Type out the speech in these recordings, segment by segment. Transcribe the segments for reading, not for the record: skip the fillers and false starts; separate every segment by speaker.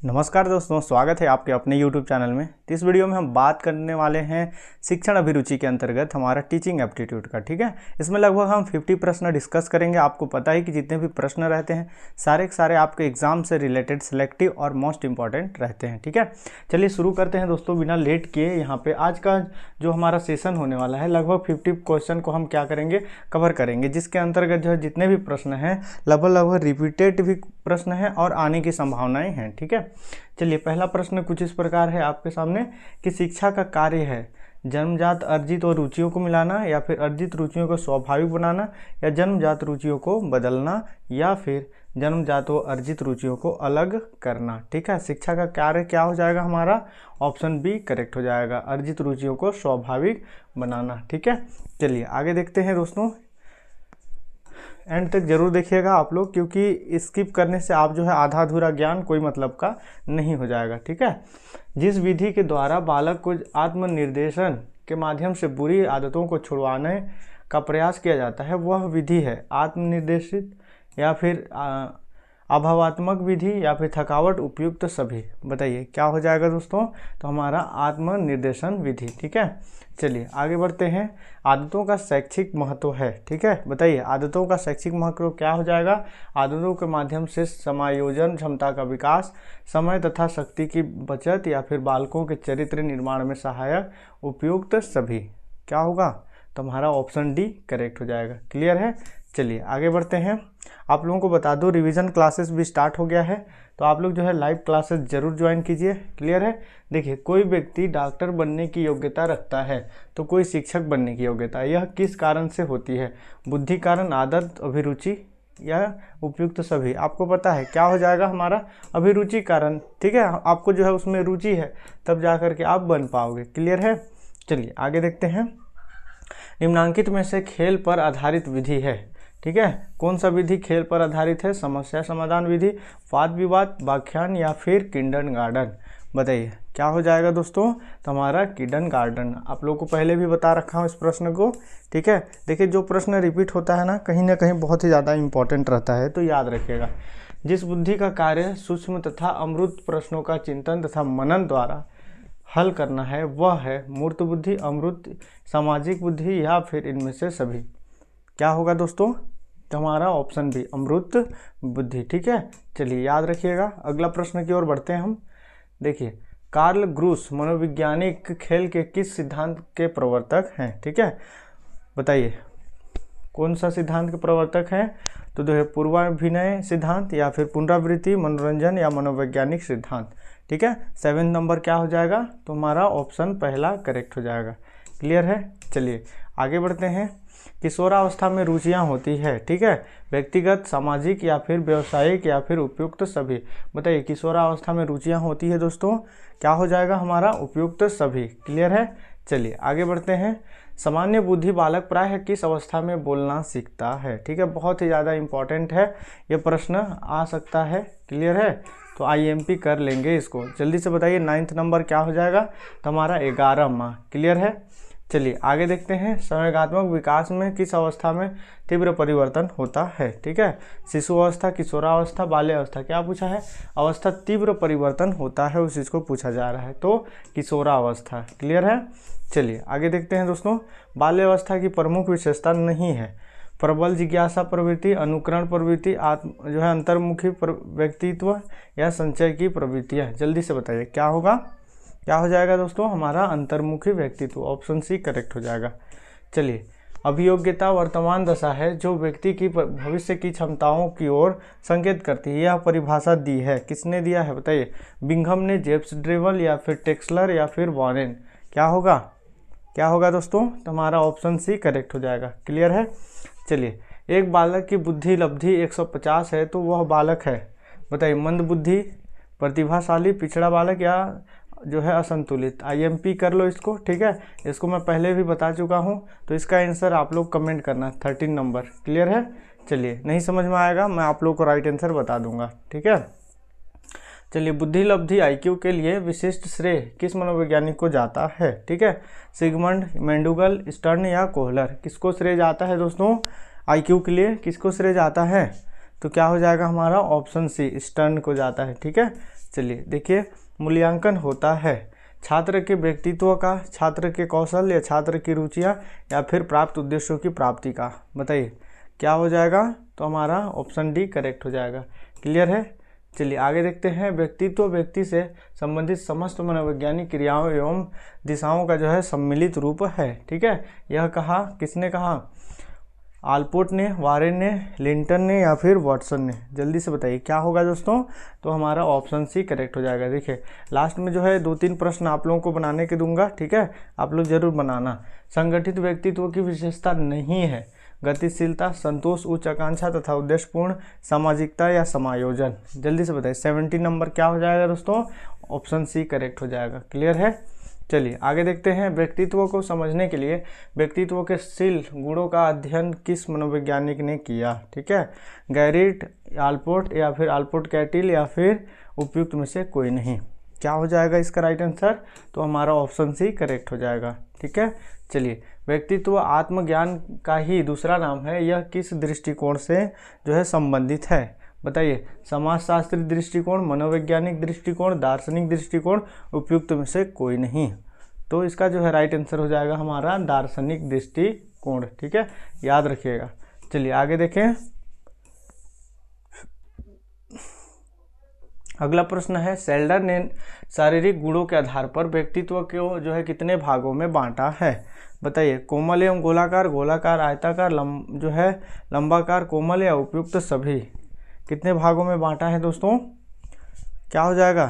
Speaker 1: नमस्कार दोस्तों, स्वागत है आपके अपने YouTube चैनल में। तो इस वीडियो में हम बात करने वाले हैं शिक्षण अभिरुचि के अंतर्गत हमारा टीचिंग एप्टीट्यूड का। ठीक है, इसमें लगभग हम 50 प्रश्न डिस्कस करेंगे। आपको पता है कि जितने भी प्रश्न रहते हैं सारे के सारे आपके एग्जाम से रिलेटेड सिलेक्टिव और मोस्ट इंपॉर्टेंट रहते हैं। ठीक है, चलिए शुरू करते हैं दोस्तों बिना लेट किए। यहाँ पे आज का जो हमारा सेशन होने वाला है लगभग 50 क्वेश्चन को हम क्या करेंगे, कवर करेंगे, जिसके अंतर्गत जो है जितने भी प्रश्न हैं लगभग रिपीटेड भी प्रश्न हैं और आने की संभावनाएं हैं। ठीक है, चलिए पहला प्रश्न कुछ इस प्रकार है आपके सामने कि शिक्षा का कार्य है जन्मजात अर्जित और रुचियों को मिलाना, या फिर अर्जित रुचियों को स्वाभाविक बनाना, या जन्मजात रुचियों को बदलना, या फिर जन्मजात व अर्जित रुचियों को अलग करना। ठीक है, शिक्षा का कार्य क्या हो जाएगा हमारा? ऑप्शन बी करेक्ट हो जाएगा, अर्जित रुचियों को स्वाभाविक बनाना। ठीक है, चलिए आगे देखते हैं दोस्तों। एंड तक जरूर देखिएगा आप लोग, क्योंकि स्किप करने से आप जो है आधा अधूरा ज्ञान कोई मतलब का नहीं हो जाएगा। ठीक है, जिस विधि के द्वारा बालक को आत्मनिर्देशन के माध्यम से बुरी आदतों को छुड़वाने का प्रयास किया जाता है वह विधि है आत्मनिर्देशित, या फिर अभावात्मक विधि, या फिर थकावट उपयुक्त सभी। बताइए क्या हो जाएगा दोस्तों? तो हमारा आत्मनिर्देशन विधि। ठीक है, चलिए आगे बढ़ते हैं। आदतों का शैक्षिक महत्व है। ठीक है, बताइए आदतों का शैक्षिक महत्व क्या हो जाएगा? आदतों के माध्यम से समायोजन क्षमता का विकास, समय तथा शक्ति की बचत, या फिर बालकों के चरित्र निर्माण में सहायक उपयुक्त सभी। क्या होगा? तो हमारा ऑप्शन डी करेक्ट हो जाएगा। क्लियर है? चलिए आगे बढ़ते हैं। आप लोगों को बता दूं रिवीजन क्लासेस भी स्टार्ट हो गया है, तो आप लोग जो है लाइव क्लासेस जरूर ज्वाइन कीजिए। क्लियर है? देखिए, कोई व्यक्ति डॉक्टर बनने की योग्यता रखता है तो कोई शिक्षक बनने की योग्यता, यह किस कारण से होती है? बुद्धि कारण, आदत, अभिरुचि, या उपयुक्त सभी। आपको पता है क्या हो जाएगा हमारा? अभिरुचि कारण। ठीक है, आपको जो है उसमें रुचि है तब जा करके आप बन पाओगे। क्लियर है? चलिए आगे देखते हैं। निम्नांकित में से खेल पर आधारित विधि है। ठीक है, कौन सा विधि खेल पर आधारित है? समस्या समाधान विधि, वाद विवाद, व्याख्यान, या फिर किंडरगार्टन। बताइए क्या हो जाएगा दोस्तों? तो हमारा किंडरगार्टन। आप लोगों को पहले भी बता रखा हूँ इस प्रश्न को। ठीक है, देखिए जो प्रश्न रिपीट होता है ना कहीं बहुत ही ज़्यादा इंपॉर्टेंट रहता है, तो याद रखिएगा। जिस बुद्धि का कार्य सूक्ष्म तथा अमूर्त प्रश्नों का चिंतन तथा मनन द्वारा हल करना है वह है मूर्त बुद्धि, अमूर्त, सामाजिक बुद्धि, या फिर इनमें से सभी। क्या होगा दोस्तों? तो हमारा ऑप्शन बी अमूर्त बुद्धि। ठीक है, चलिए याद रखिएगा। अगला प्रश्न की ओर बढ़ते हैं हम। देखिए, कार्ल ग्रूस मनोवैज्ञानिक खेल के किस सिद्धांत के प्रवर्तक हैं? ठीक है, बताइए कौन सा सिद्धांत के प्रवर्तक हैं? तो जो है पूर्वाभिनय सिद्धांत, या फिर पुनरावृत्ति, मनोरंजन, या मनोवैज्ञानिक सिद्धांत। ठीक है, 7 नंबर क्या हो जाएगा? तो हमारा ऑप्शन पहला करेक्ट हो जाएगा। क्लियर है? चलिए आगे बढ़ते हैं। किशोरावस्था में रुचियां होती है। ठीक है, व्यक्तिगत, सामाजिक, या फिर व्यवसायिक, या फिर उपयुक्त सभी। बताइए किशोरावस्था में रुचियां होती है दोस्तों, क्या हो जाएगा हमारा? उपयुक्त सभी। क्लियर है? चलिए आगे बढ़ते हैं। सामान्य बुद्धि बालक प्रायः किस अवस्था में बोलना सीखता है? ठीक है, बहुत ही ज़्यादा इंपॉर्टेंट है, ये प्रश्न आ सकता है। क्लियर है? तो IMP कर लेंगे इसको। जल्दी से बताइए 9th नंबर क्या हो जाएगा? तो हमारा 11 माह। क्लियर है? चलिए आगे देखते हैं। संवेगात्मक विकास में किस अवस्था में तीव्र परिवर्तन होता है? ठीक है, शिशु अवस्था, किशोरावस्था, बाल्यावस्था। क्या पूछा है? अवस्था तीव्र परिवर्तन होता है, उस चीज़ को पूछा जा रहा है, तो किशोरावस्था। क्लियर है? चलिए आगे देखते हैं दोस्तों। बाल्यावस्था की प्रमुख विशेषता नहीं है प्रबल जिज्ञासा प्रवृत्ति, अनुकरण प्रवृत्ति, आत्म जो है अंतर्मुखी व्यक्तित्व, या संचय की प्रवृत्तियाँ। जल्दी से बताइए क्या होगा? क्या हो जाएगा दोस्तों? हमारा अंतर्मुखी व्यक्तित्व। ऑप्शन सी करेक्ट हो जाएगा। चलिए, अभियोग्यता वर्तमान दशा है जो व्यक्ति की भविष्य की क्षमताओं की ओर संकेत करती है। यह परिभाषा दी है, किसने दिया है? बताइए, बिंघम ने, जेम्स ड्रेवल, या फिर टेक्सलर, या फिर वॉरेन। क्या होगा? क्या होगा दोस्तों? तो हमारा ऑप्शन सी करेक्ट हो जाएगा। क्लियर है? चलिए, एक बालक की बुद्धि लब्धि 150 है तो वह बालक है। बताइए, मंद बुद्धि, प्रतिभाशाली, पिछड़ा बालक, या जो है असंतुलित। IMP कर लो इसको। ठीक है, इसको मैं पहले भी बता चुका हूँ, तो इसका आंसर आप लोग कमेंट करना 13 नंबर। क्लियर है? चलिए, नहीं समझ में आएगा मैं आप लोग को राइट आंसर बता दूंगा। ठीक है, चलिए, बुद्धि लब्धि IQ के लिए विशिष्ट श्रेय किस मनोवैज्ञानिक को जाता है? ठीक है, सिगमंड, मैंडुगल, स्टर्न, या कोहलर। किसको श्रेय जाता है दोस्तों? IQ के लिए किसको श्रेय जाता है? तो क्या हो जाएगा हमारा? ऑप्शन सी स्टर्न को जाता है। ठीक है, चलिए देखिए, मूल्यांकन होता है छात्र के व्यक्तित्व का, छात्र के कौशल या छात्र की रुचियाँ या फिर प्राप्त उद्देश्यों की प्राप्ति का। बताइए क्या हो जाएगा, तो हमारा ऑप्शन डी करेक्ट हो जाएगा। क्लियर है। चलिए आगे देखते हैं, व्यक्तित्व व्यक्ति से संबंधित समस्त मनोवैज्ञानिक क्रियाओं एवं दिशाओं का जो है सम्मिलित रूप है। ठीक है, यह कहा किसने कहा, आलपोर्ट ने, वारेन ने, लिंटन ने या फिर वाटसन ने। जल्दी से बताइए क्या होगा दोस्तों, तो हमारा ऑप्शन सी करेक्ट हो जाएगा। देखिए लास्ट में जो है 2-3 प्रश्न आप लोगों को बनाने के दूंगा, ठीक है, आप लोग जरूर बनाना। संगठित व्यक्तित्व की विशेषता नहीं है गतिशीलता, संतोष, उच्च आकांक्षा तथा उद्देश्यपूर्ण, सामाजिकता या समायोजन। जल्दी से बताइए 70 नंबर क्या हो जाएगा दोस्तों, ऑप्शन सी करेक्ट हो जाएगा। क्लियर है। चलिए आगे देखते हैं, व्यक्तित्व को समझने के लिए व्यक्तित्व के शील गुणों का अध्ययन किस मनोवैज्ञानिक ने किया। ठीक है, गैरिट, आलपोर्ट या फिर आलपोर्ट कैटिल या फिर उपयुक्त में से कोई नहीं। क्या हो जाएगा इसका राइट आंसर, तो हमारा ऑप्शन सी करेक्ट हो जाएगा। ठीक है। चलिए, व्यक्तित्व आत्मज्ञान का ही दूसरा नाम है, यह किस दृष्टिकोण से जो है संबंधित है। बताइए, समाजशास्त्री दृष्टिकोण, मनोवैज्ञानिक दृष्टिकोण, दार्शनिक दृष्टिकोण, उपयुक्त में से कोई नहीं। तो इसका जो है राइट आंसर हो जाएगा हमारा दार्शनिक दृष्टिकोण। ठीक है, याद रखिएगा। चलिए आगे देखें, अगला प्रश्न है, सेल्डर ने शारीरिक गुणों के आधार पर व्यक्तित्व को जो है कितने भागों में बांटा है। बताइए, कोमल एवं गोलाकार, गोलाकार, आयताकार, जो है लंबाकार, कोमल या उपयुक्त सभी। कितने भागों में बांटा है दोस्तों, क्या हो जाएगा,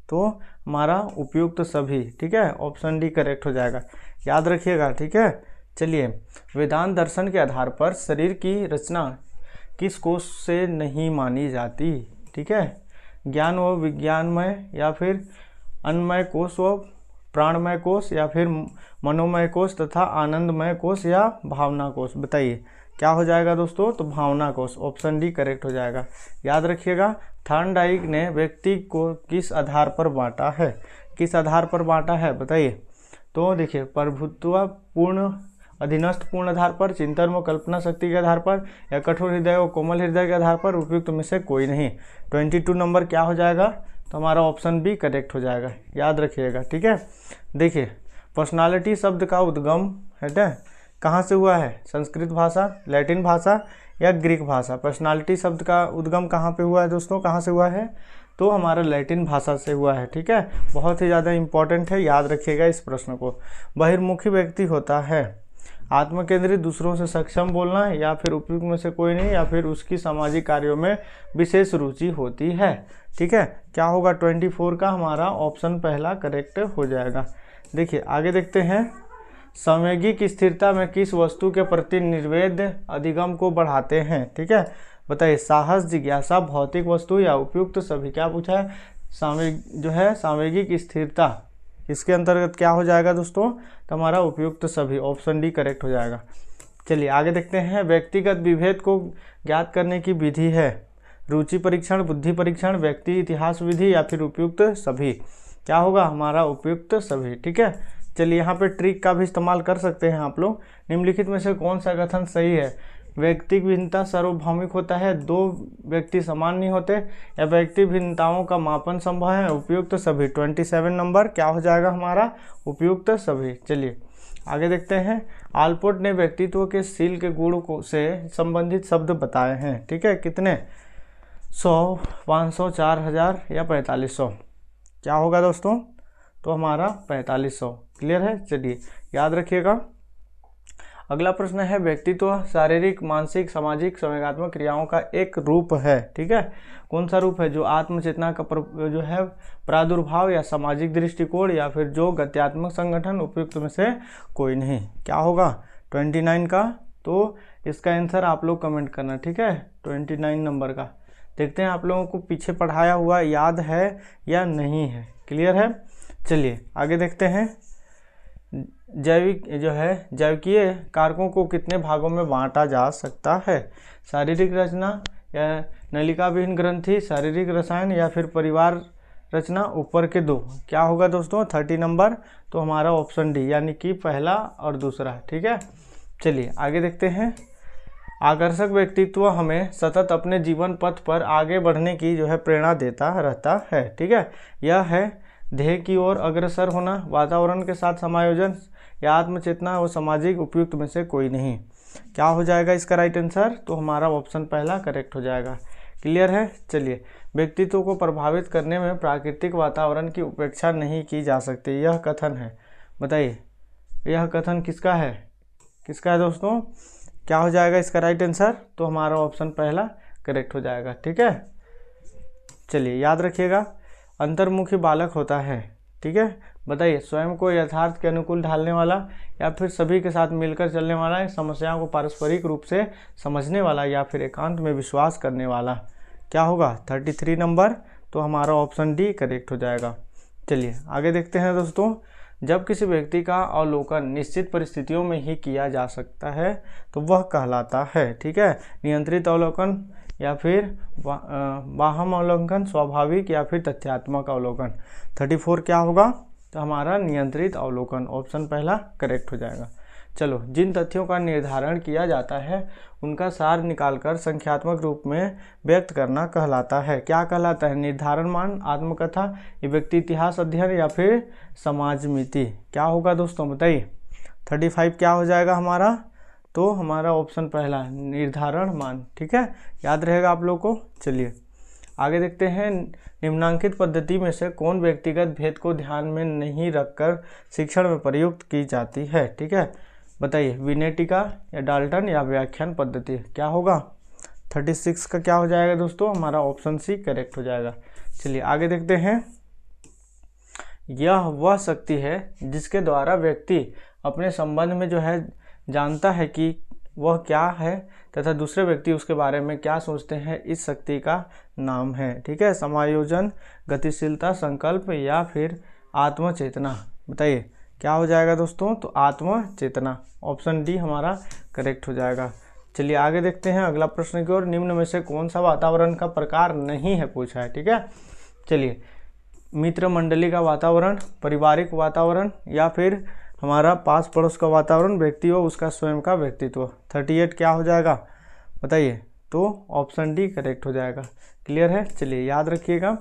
Speaker 1: तो हमारा उपयुक्त सभी। ठीक है, ऑप्शन डी करेक्ट हो जाएगा, याद रखिएगा। ठीक है। चलिए, वेदांत दर्शन के आधार पर शरीर की रचना किस कोश से नहीं मानी जाती। ठीक है, ज्ञान व विज्ञानमय या फिर अन्नमय कोश व प्राणमय कोश या फिर मनोमय कोश तथा आनंदमय कोश या भावना कोश। बताइए क्या हो जाएगा दोस्तों, तो भावना कोश, ऑप्शन डी करेक्ट हो जाएगा। याद रखिएगा, थॉर्नडाइक ने व्यक्ति को किस आधार पर बांटा है, किस आधार पर बांटा है बताइए। तो देखिए, प्रभुत्व पूर्ण अधीनस्थ पूर्ण आधार पर, चिंतन व कल्पना शक्ति के आधार पर, या कठोर हृदय और कोमल हृदय के आधार पर, उपयुक्त में से कोई नहीं। 22 नंबर क्या हो जाएगा, तो हमारा ऑप्शन बी करेक्ट हो जाएगा, याद रखिएगा। ठीक है। देखिए, पर्सनालिटी शब्द का उद्गम है कहाँ से हुआ है, संस्कृत भाषा, लैटिन भाषा या ग्रीक भाषा। पर्सनालिटी शब्द का उद्गम कहाँ पे हुआ है दोस्तों, कहाँ से हुआ है, तो हमारा लैटिन भाषा से हुआ है। ठीक है, बहुत ही ज़्यादा इंपॉर्टेंट है, याद रखिएगा इस प्रश्न को। बहिर्मुखी व्यक्ति होता है आत्मकेंद्रित, दूसरों से सक्षम बोलना, या फिर उपयुक्त में से कोई नहीं, या फिर उसकी सामाजिक कार्यों में विशेष रुचि होती है। ठीक है, क्या होगा 24 का हमारा ऑप्शन पहला करेक्ट हो जाएगा। देखिए आगे देखते हैं, संवेगिक स्थिरता में किस वस्तु के प्रति निर्वेद अधिगम को बढ़ाते हैं। ठीक है, बताइए, साहस, जिज्ञासा, भौतिक वस्तु या उपयुक्त सभी। क्या पूछा है, सांवेगिक स्थिरता, इसके अंतर्गत क्या हो जाएगा दोस्तों, तो हमारा उपयुक्त सभी, ऑप्शन डी करेक्ट हो जाएगा। चलिए आगे देखते हैं, व्यक्तिगत विभेद को ज्ञात करने की विधि है, रुचि परीक्षण, बुद्धि परीक्षण, व्यक्ति इतिहास विधि या फिर उपयुक्त सभी। क्या होगा, हमारा उपयुक्त सभी। ठीक है। चलिए, यहाँ पे ट्रिक का भी इस्तेमाल कर सकते हैं आप लोग। निम्नलिखित में से कौन सा कथन सही है, व्यक्ति भिन्नता सार्वभौमिक होता है, दो व्यक्ति समान नहीं होते, या व्यक्ति भिन्नताओं का मापन संभव है, उपयुक्त सभी। 27 नंबर क्या हो जाएगा हमारा, उपयुक्त सभी। चलिए आगे देखते हैं, आलपोर्ट ने व्यक्तित्व के शील के गुण को से संबंधित शब्द बताए हैं। ठीक है, कितने, 100, 500, 4000 या 4500। क्या होगा दोस्तों, तो हमारा 4500। क्लियर है। चलिए याद रखिएगा। अगला प्रश्न है, व्यक्तित्व शारीरिक, मानसिक, सामाजिक, संवेगात्मक क्रियाओं का एक रूप है। ठीक है, कौन सा रूप है, जो आत्मचेतना का जो है प्रादुर्भाव, या सामाजिक दृष्टिकोण, या फिर जो गत्यात्मक संगठन, उपयुक्त में से कोई नहीं। क्या होगा 29 का, तो इसका आंसर आप लोग कमेंट करना। ठीक है, 29 नंबर का। देखते हैं आप लोगों को पीछे पढ़ाया हुआ याद है या नहीं है। क्लियर है। चलिए आगे देखते हैं, जैविकीय कारकों को कितने भागों में बांटा जा सकता है, शारीरिक रचना या नलिका विहीन ग्रंथि, शारीरिक रसायन या फिर परिवार रचना, ऊपर के दो। क्या होगा दोस्तों 30 नंबर, तो हमारा ऑप्शन डी, यानी कि पहला और दूसरा। ठीक है। चलिए आगे देखते हैं, आकर्षक व्यक्तित्व हमें सतत अपने जीवन पथ पर आगे बढ़ने की जो है प्रेरणा देता रहता है। ठीक है, यह है ध्येय की ओर अग्रसर होना, वातावरण के साथ समायोजन या आत्मचेतना व सामाजिक उपयुक्त में से कोई नहीं। क्या हो जाएगा इसका राइट आंसर? तो हमारा ऑप्शन पहला करेक्ट हो जाएगा। क्लियर है? चलिए, व्यक्तित्व को प्रभावित करने में प्राकृतिक वातावरण की उपेक्षा नहीं की जा सकती, यह कथन है। बताइए यह कथन किसका है? किसका है दोस्तों? क्या हो जाएगा इसका राइट आंसर? तो हमारा ऑप्शन पहला करेक्ट हो जाएगा। ठीक है, चलिए याद रखिएगा, अंतर्मुखी बालक होता है। ठीक है, बताइए स्वयं को यथार्थ के अनुकूल ढालने वाला या फिर सभी के साथ मिलकर चलने वाला, समस्याओं को पारस्परिक रूप से समझने वाला या फिर एकांत में विश्वास करने वाला। क्या होगा? 33 नंबर। तो हमारा ऑप्शन डी करेक्ट हो जाएगा। चलिए आगे देखते हैं दोस्तों, जब किसी व्यक्ति का अवलोकन निश्चित परिस्थितियों में ही किया जा सकता है तो वह कहलाता है, ठीक है, नियंत्रित अवलोकन या फिर बाह्य अवलोकन, स्वाभाविक या फिर तथ्यात्मक अवलोकन। 34 क्या होगा? तो हमारा नियंत्रित अवलोकन, ऑप्शन पहला करेक्ट हो जाएगा। चलो, जिन तथ्यों का निर्धारण किया जाता है उनका सार निकालकर संख्यात्मक रूप में व्यक्त करना कहलाता है। क्या कहलाता है? निर्धारण मान, आत्मकथा, व्यक्ति इतिहास अध्ययन या फिर समाजमिति। क्या होगा दोस्तों बताइए? 35 क्या हो जाएगा हमारा? तो हमारा ऑप्शन पहला निर्धारण मान। ठीक है, याद रहेगा आप लोग को। चलिए आगे देखते हैं, निम्नांकित पद्धति में से कौन व्यक्तिगत भेद को ध्यान में नहीं रखकर शिक्षण में प्रयुक्त की जाती है? ठीक है, बताइए विनेटिका या डाल्टन या व्याख्यान पद्धति। क्या होगा? 36 का क्या हो जाएगा दोस्तों? हमारा ऑप्शन सी करेक्ट हो जाएगा। चलिए आगे देखते हैं, यह वह शक्ति है जिसके द्वारा व्यक्ति अपने संबंध में जो है जानता है कि वह क्या है तथा दूसरे व्यक्ति उसके बारे में क्या सोचते हैं, इस शक्ति का नाम है। ठीक है, समायोजन, गतिशीलता, संकल्प या फिर आत्मचेतना। बताइए क्या हो जाएगा दोस्तों? तो आत्मचेतना, ऑप्शन डी हमारा करेक्ट हो जाएगा। चलिए आगे देखते हैं अगला प्रश्न की ओर, निम्न में से कौन सा वातावरण का प्रकार नहीं है पूछा है। ठीक है, चलिए मित्र मंडली का वातावरण, पारिवारिक वातावरण या फिर हमारा पास पड़ोस का वातावरण, व्यक्ति हो उसका स्वयं का व्यक्तित्व। 38 क्या हो जाएगा बताइए? तो ऑप्शन डी करेक्ट हो जाएगा। क्लियर है? चलिए याद रखिएगा,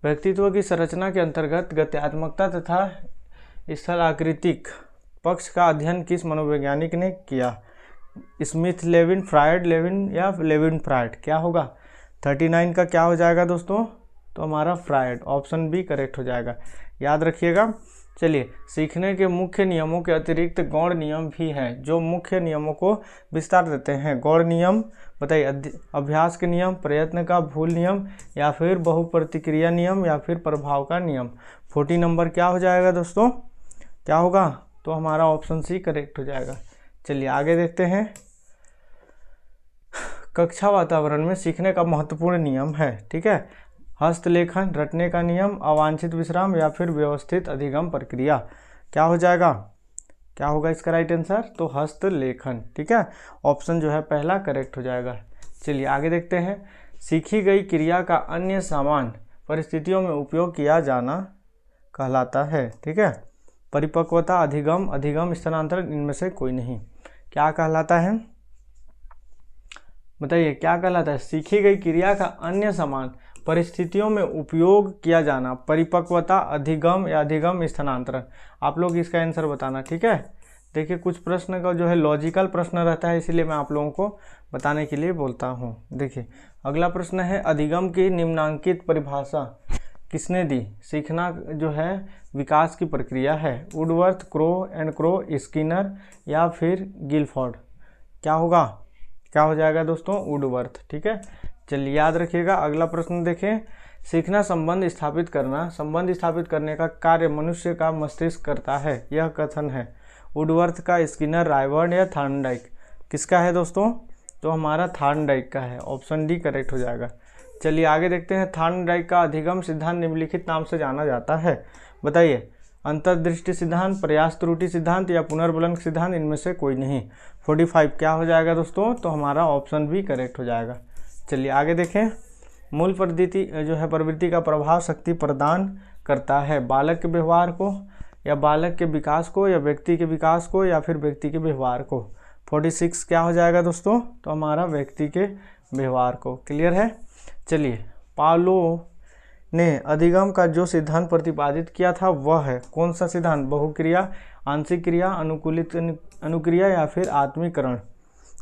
Speaker 1: व्यक्तित्व की संरचना के अंतर्गत गत्यात्मकता तथा स्थलाकृतिक पक्ष का अध्ययन किस मनोवैज्ञानिक ने किया? स्मिथ, लेविन, फ्रायड, लेविन या लेविन फ्रायड। क्या होगा? 39 का क्या हो जाएगा दोस्तों? तो हमारा फ्रायड, ऑप्शन बी करेक्ट हो जाएगा। याद रखिएगा। चलिए, सीखने के मुख्य नियमों के अतिरिक्त गौण नियम भी हैं जो मुख्य नियमों को विस्तार देते हैं। गौण नियम बताइए, अभ्यास के नियम, प्रयत्न का भूल नियम या फिर बहुप्रतिक्रिया नियम या फिर प्रभाव का नियम। 40 नंबर क्या हो जाएगा दोस्तों? क्या होगा? तो हमारा ऑप्शन सी करेक्ट हो जाएगा। चलिए आगे देखते हैं, कक्षा वातावरण में सीखने का महत्वपूर्ण नियम है। ठीक है, हस्तलेखन, रटने का नियम, अवांछित विश्राम या फिर व्यवस्थित अधिगम प्रक्रिया। क्या हो जाएगा? क्या होगा इसका राइट आंसर? तो हस्तलेखन। ठीक है, ऑप्शन जो है पहला करेक्ट हो जाएगा। चलिए आगे देखते हैं, सीखी गई क्रिया का अन्य समान परिस्थितियों में उपयोग किया जाना कहलाता है। ठीक है, परिपक्वता, अधिगम, अधिगम स्थानांतरण, इनमें से कोई नहीं। क्या कहलाता है बताइए? क्या कहलाता है? सीखी गई क्रिया का अन्य समान परिस्थितियों में उपयोग किया जाना, परिपक्वता, अधिगम या अधिगम स्थानांतरण। आप लोग इसका आंसर बताना। ठीक है, देखिए कुछ प्रश्न का जो है लॉजिकल प्रश्न रहता है, इसीलिए मैं आप लोगों को बताने के लिए बोलता हूँ। देखिए अगला प्रश्न है, अधिगम की निम्नांकित परिभाषा किसने दी? सीखना जो है विकास की प्रक्रिया है। Woodworth, crow and crow, Skinner या फिर गिलफोर्ड। क्या होगा? क्या हो जाएगा दोस्तों? वुडवर्थ। ठीक है, चलिए याद रखिएगा। अगला प्रश्न देखें, सीखना संबंध स्थापित करना, संबंध स्थापित करने का कार्य मनुष्य का मस्तिष्क करता है, यह कथन है। वुडवर्थ का, स्किनर, रायबर्ड या थॉर्नडाइक। किसका है दोस्तों? तो हमारा थॉर्नडाइक का है, ऑप्शन डी करेक्ट हो जाएगा। चलिए आगे देखते हैं, थॉर्नडाइक का अधिगम सिद्धांत निम्नलिखित नाम से जाना जाता है। बताइए, अंतर्दृष्टि सिद्धांत, प्रयास त्रुटि सिद्धांत या पुनर्बलन सिद्धांत, इनमें से कोई नहीं। 45 क्या हो जाएगा दोस्तों? तो हमारा ऑप्शन बी करेक्ट हो जाएगा। चलिए आगे देखें, मूल प्रवृत्ति जो है प्रवृत्ति का प्रभाव शक्ति प्रदान करता है बालक के व्यवहार को या बालक के विकास को या व्यक्ति के विकास को या फिर व्यक्ति के व्यवहार को। 46 क्या हो जाएगा दोस्तों, तो हमारा व्यक्ति के व्यवहार को। क्लियर है। चलिए, पावलो ने अधिगम का जो सिद्धांत प्रतिपादित किया था वह है कौन सा सिद्धांत, बहुक्रिया, आंशिक क्रिया, अनुकूलित अनुक्रिया या फिर आत्मीकरण।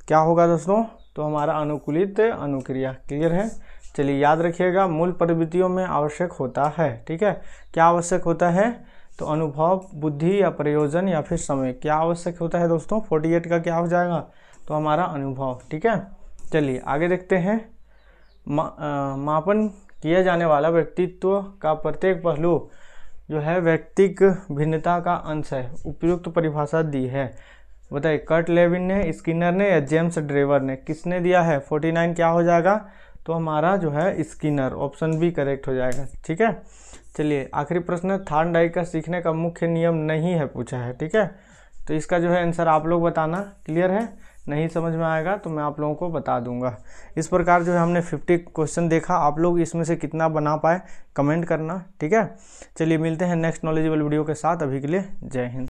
Speaker 1: क्या होगा दोस्तों, तो हमारा अनुकूलित अनुक्रिया। क्लियर है। चलिए याद रखिएगा, मूल प्रवृत्तियों में आवश्यक होता है, ठीक है। क्या आवश्यक होता है, तो अनुभव, बुद्धि या प्रयोजन या फिर समय। क्या आवश्यक होता है दोस्तों, 48 का क्या हो जाएगा, तो हमारा अनुभव। ठीक है। चलिए आगे देखते हैं। मापन किया जाने वाला व्यक्तित्व का प्रत्येक पहलू जो है व्यक्तिक भिन्नता का अंश है। उपयुक्त परिभाषा दी है, बताइए। कर्ट लेविन ने, स्किनर ने या जेम्स ड्रेवर ने, किसने दिया है। 49 क्या हो जाएगा, तो हमारा जो है स्किनर, ऑप्शन बी करेक्ट हो जाएगा। ठीक है। चलिए आखिरी प्रश्न, थार्नडाइक का सीखने का मुख्य नियम नहीं है पूछा है। ठीक है, तो इसका जो है आंसर आप लोग बताना। क्लियर है। नहीं समझ में आएगा तो मैं आप लोगों को बता दूंगा। इस प्रकार जो है हमने 50 क्वेश्चन देखा, आप लोग इसमें से कितना बना पाए कमेंट करना। ठीक है। चलिए मिलते हैं नेक्स्ट नॉलेजेबल वीडियो के साथ। अभी के लिए जय हिंद।